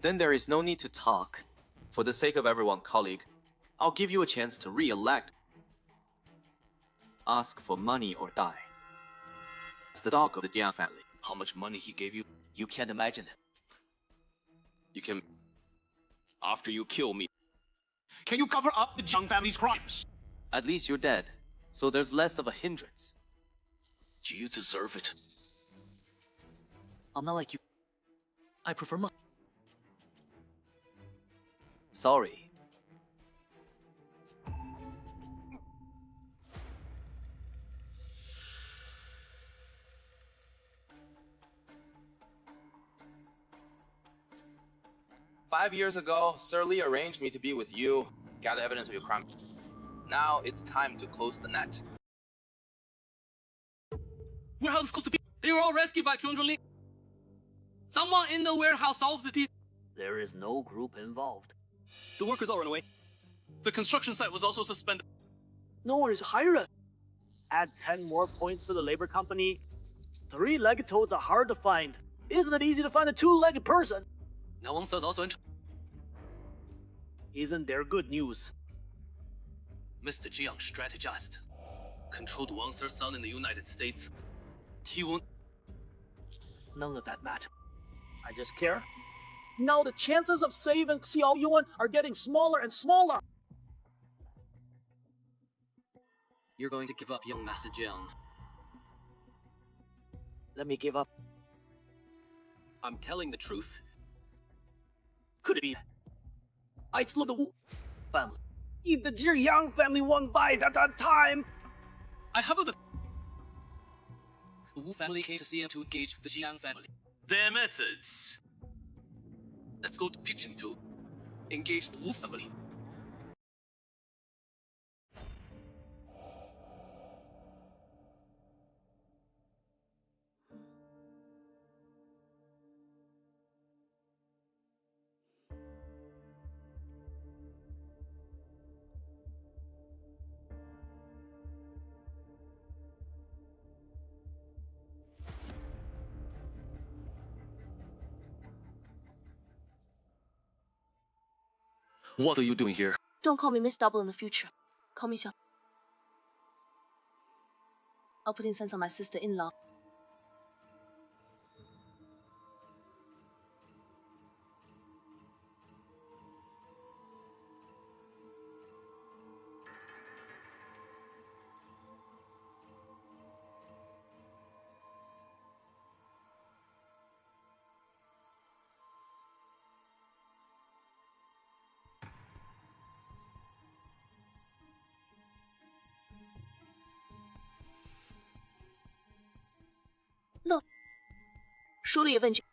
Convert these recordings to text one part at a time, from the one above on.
Then there is no need to talk. For the sake of everyone, colleague, I'll give you a chance to re-elect. Ask for money or die. It's the dog of the Jiang family. How much money he gave you? You can't imagine it. You can... After you kill me, can you cover up the Jiang family's crimes? At least you're dead, so there's less of a hindrance. Do you deserve it? I'm not like you. I prefer money. Sorry. "5 years ago, Sir Lee arranged me to be with you, gather evidence of your crime. Now it's time to close the net." Warehouse is close to people. They were all rescued by Children Lee. Someone in the warehouse solved the thief. There is no group involved. The workers all ran away. The construction site was also suspended. No one is hired. Add 10 more points to the labor company. 3-legged toads are hard to find. Isn't it easy to find a 2-legged person? No one says also Isn't there good news? Mr. Jiang strategized. Controlled Wang Sir's son in the United States. He won't. None of that matter. I just care. Now the chances of saving Xiao Yuan are getting smaller and smaller. You're going to give up, young Master Jiang. Let me give up. I'm telling the truth. Could it be? I slew the Wu family. Eat the Jiang family one bite at a time. I have the Wu family came to see him to engage the Jiang family. Their methods. Let's go to Pigeon to engage the Wu family. What are you doing here? Don't call me Miss Double in the future. Call me Xiao. I'll put incense on my sister-in-law. Look， 书里也问句。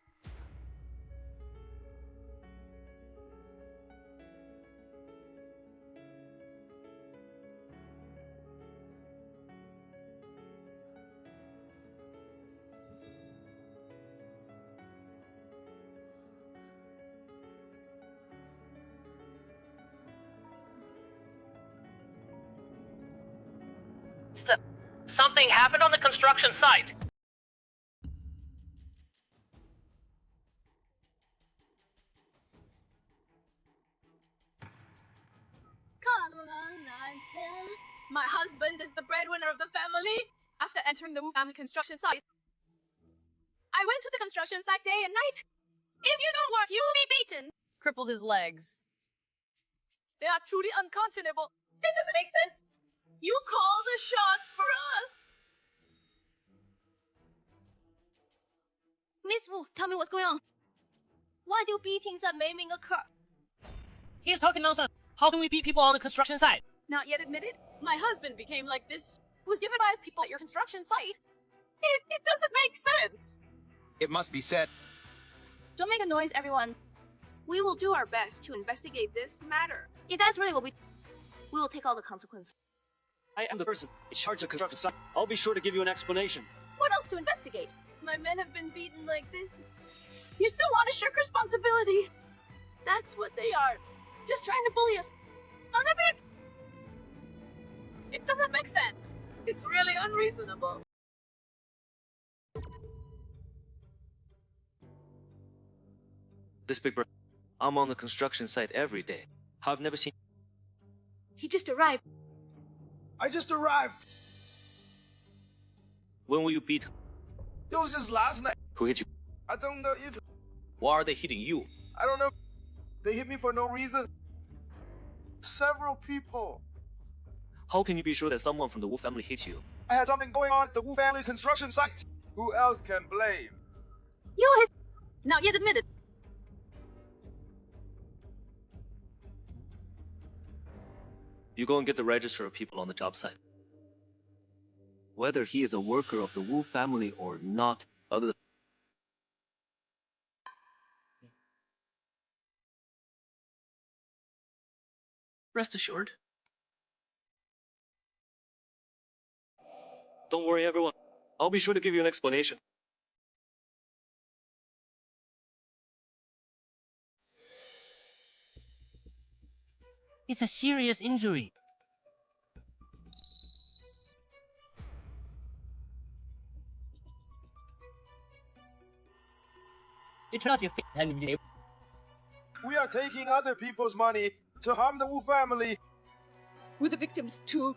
Something happened on the construction site. My husband is the breadwinner of the family. After entering the Wu family construction site, I went to the construction site day and night. If you don't work, you will be beaten. Crippled his legs. They are truly unconscionable. It doesn't make sense. You call the shots for us. Miss Wu, tell me what's going on. Why do beatings and maiming occur? He's talking nonsense. How can we beat people on the construction site? Not yet admitted. My husband became like this. Was given by people at your construction site. It doesn't make sense. It must be said. Don't make a noise, everyone. We will do our best to investigate this matter. If that's really what we will take all the consequences. I am the person in charge of construction site. I'll be sure to give you an explanation. What else to investigate? My men have been beaten like this. You still want to shirk responsibility? That's what they are. Just trying to bully us. None of it. It doesn't make sense. It's really unreasonable. This big bird. I'm on the construction site every day. I've never seen. He just arrived. I just arrived. When will you beat him? It was just last night. Who hit you? I don't know either. Why are they hitting you? I don't know. They hit me for no reason. Several people. How can you be sure that someone from the Wu family hit you? I had something going on at the Wu family's construction site. Who else can blame? You're his. Not yet admitted. You go and get the register of people on the job site. Whether he is a worker of the Wu family or not, other than rest assured. Don't worry, everyone. I'll be sure to give you an explanation. It's a serious injury. It turned out your face. We are taking other people's money to harm the Wu family. We're the victims too.